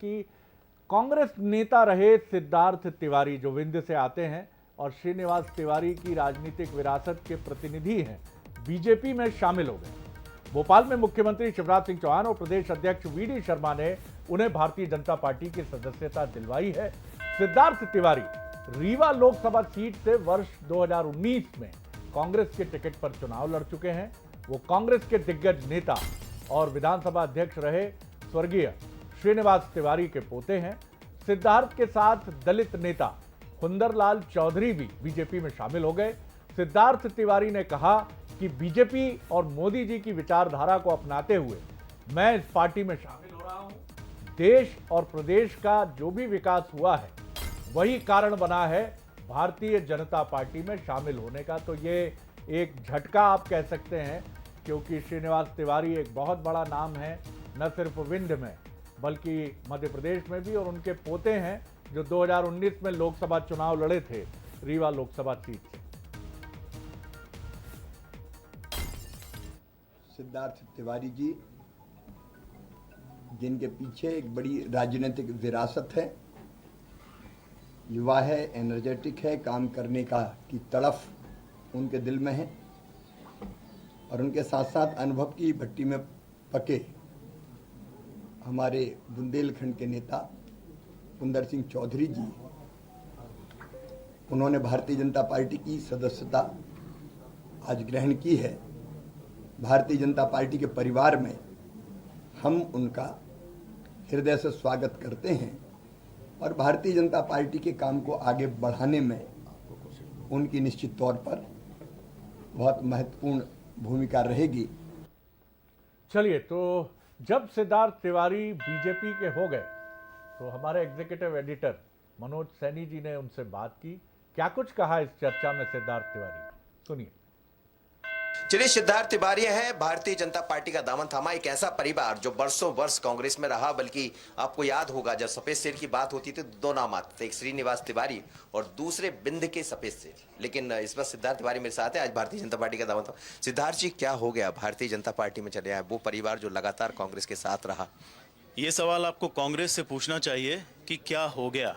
कि कांग्रेस नेता रहे सिद्धार्थ तिवारी, जो विंध्य से आते हैं और श्रीनिवास तिवारी की राजनीतिक विरासत के प्रतिनिधि हैं, बीजेपी में शामिल हो गए। भोपाल में मुख्यमंत्री शिवराज सिंह चौहान और प्रदेश अध्यक्ष वीडी शर्मा ने उन्हें भारतीय जनता पार्टी की सदस्यता दिलवाई है। सिद्धार्थ तिवारी रीवा लोकसभा सीट से वर्ष 2019 में कांग्रेस के टिकट पर चुनाव लड़ चुके हैं। वो कांग्रेस के दिग्गज नेता और विधानसभा अध्यक्ष रहे स्वर्गीय श्रीनिवास तिवारी के पोते हैं। सिद्धार्थ के साथ दलित नेता हुंदरलाल चौधरी भी बीजेपी में शामिल हो गए। सिद्धार्थ तिवारी ने कहा कि बीजेपी और मोदी जी की विचारधारा को अपनाते हुए मैं इस पार्टी में शामिल हो रहा हूं। देश और प्रदेश का जो भी विकास हुआ है वही कारण बना है भारतीय जनता पार्टी में शामिल होने का। तो ये एक झटका आप कह सकते हैं, क्योंकि श्रीनिवास तिवारी एक बहुत बड़ा नाम है, न सिर्फ विंध्य में बल्कि मध्य प्रदेश में भी, और उनके पोते हैं जो 2019 में लोकसभा चुनाव लड़े थे रीवा लोकसभा सीट से। सिद्धार्थ तिवारी जी, जिनके पीछे एक बड़ी राजनीतिक विरासत है, युवा है, एनर्जेटिक है, काम करने की तड़फ उनके दिल में है, और उनके साथ साथ अनुभव की भट्टी में पके हमारे बुंदेलखंड के नेता कुंदर सिंह चौधरी जी, उन्होंने भारतीय जनता पार्टी की सदस्यता आज ग्रहण की है। भारतीय जनता पार्टी के परिवार में हम उनका हृदय से स्वागत करते हैं और भारतीय जनता पार्टी के काम को आगे बढ़ाने में उनकी निश्चित तौर पर बहुत महत्वपूर्ण भूमिका रहेगी। चलिए, तो जब सिद्धार्थ तिवारी बीजेपी के हो गए तो हमारे एग्जीक्यूटिव एडिटर मनोज सैनी जी ने उनसे बात की। क्या कुछ कहा इस चर्चा में सिद्धार्थ तिवारी, सुनिए। चलिए, सिद्धार्थ तिवारी है, भारतीय जनता पार्टी का दामन थामा एक ऐसा परिवार जो बरसों वर्ष कांग्रेस में रहा। बल्कि आपको याद होगा जब सफेद शेर की बात होती थी दो नाम आते थे, एक श्रीनिवास तिवारी और दूसरे बिंद के सफेद शेर। लेकिन इस बार सिद्धार्थ तिवारी मेरे साथ है, आज भारतीय जनता पार्टी का दामन थामा। सिद्धार्थ जी, क्या हो गया, भारतीय जनता पार्टी में चले आए, वो परिवार जो लगातार कांग्रेस के साथ रहा? ये सवाल आपको कांग्रेस से पूछना चाहिए कि क्या हो गया,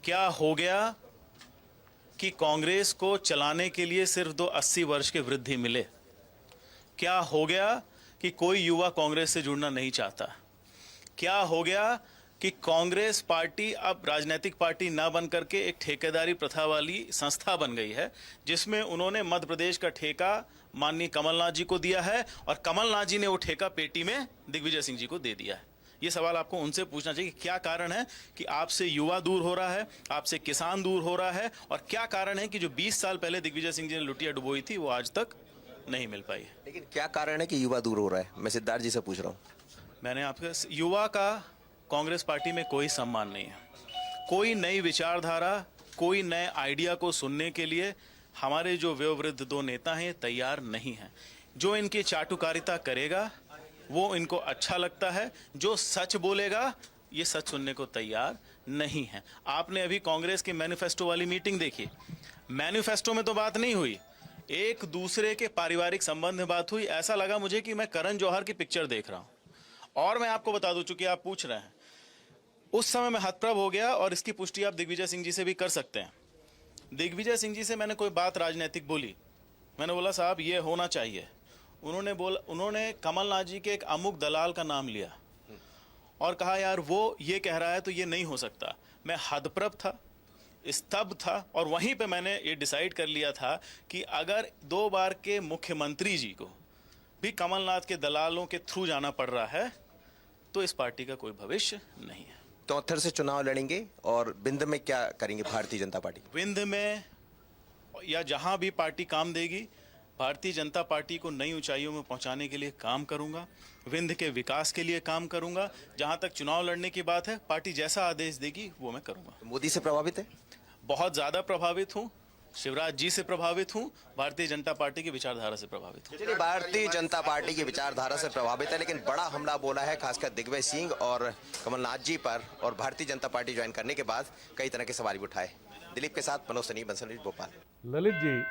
क्या हो गया कि कांग्रेस को चलाने के लिए सिर्फ 80 वर्ष के वृद्ध ही मिले? क्या हो गया कि कोई युवा कांग्रेस से जुड़ना नहीं चाहता? क्या हो गया कि कांग्रेस पार्टी अब राजनीतिक पार्टी ना बन करके एक ठेकेदारी प्रथा वाली संस्था बन गई है, जिसमें उन्होंने मध्य प्रदेश का ठेका माननीय कमलनाथ जी को दिया है और कमलनाथ जी ने वो ठेका पेटी में दिग्विजय सिंह जी को दे दिया है। ये सवाल आपको उनसे पूछना चाहिए कि क्या कारण है कि आपसे युवा दूर हो रहा है, आपसे किसान दूर हो रहा है, और क्या कारण है कि जो 20 साल पहले दिग्विजय सिंह जी ने लुटिया डुबोई थी वो आज तक नहीं मिल पाई है। लेकिन क्या कारण है कि युवा दूर हो रहा है? मैं सिद्धार्थ जी से पूछ रहा हूँ। मैंने आपके युवा का कांग्रेस पार्टी में कोई सम्मान नहीं है। कोई नई विचारधारा, कोई नए आइडिया को सुनने के लिए हमारे जो वयोवृद्ध दो नेता हैं तैयार नहीं हैं। जो इनकी चाटुकारिता करेगा वो इनको अच्छा लगता है, जो सच बोलेगा ये सच सुनने को तैयार नहीं है। आपने अभी कांग्रेस की मैनिफेस्टो वाली मीटिंग देखी, मैनिफेस्टो में तो बात नहीं हुई, एक दूसरे के पारिवारिक संबंध में बात हुई। ऐसा लगा मुझे कि मैं करण जौहर की पिक्चर देख रहा हूं। और मैं आपको बता दूं, चूंकि आप पूछ रहे हैं, उस समय मैं हतप्रभ हो गया, और इसकी पुष्टि आप दिग्विजय सिंह जी से भी कर सकते हैं। दिग्विजय सिंह जी से मैंने कोई बात राजनीतिक बोली, मैंने बोला साहब ये होना चाहिए। उन्होंने कमलनाथ जी के एक अमुक दलाल का नाम लिया और कहा यार वो ये कह रहा है तो ये नहीं हो सकता। मैं हतप्रभ था, स्तब्ध था, और वहीं पे मैंने ये डिसाइड कर लिया था कि अगर 2 बार के मुख्यमंत्री जी को भी कमलनाथ के दलालों के थ्रू जाना पड़ रहा है तो इस पार्टी का कोई भविष्य नहीं है। चौथर से चुनाव लड़ेंगे, और बिंद में क्या करेंगे भारतीय जनता पार्टी? विंध में या जहां भी पार्टी काम देगी, भारतीय जनता पार्टी को नई ऊंचाइयों में पहुंचाने के लिए काम करूंगा, विंध्य के विकास के लिए काम करूंगा। जहां तक चुनाव लड़ने की बात है, पार्टी जैसा आदेश देगी वो मैं करूंगा। मोदी से प्रभावित है? बहुत ज्यादा प्रभावित हूं, शिवराज जी से प्रभावित हूं, भारतीय जनता पार्टी की विचारधारा से प्रभावित हूं। चलिए, भारतीय जनता पार्टी की विचारधारा से प्रभावित है, लेकिन बड़ा हमला बोला है खासकर दिग्विजय सिंह और कमलनाथ जी पर, और भारतीय जनता पार्टी ज्वाइन करने के बाद कई तरह के सवाल भी उठाए। दिलीप के साथ मनोज सनी, बंसल, भोपाल। ललित जी,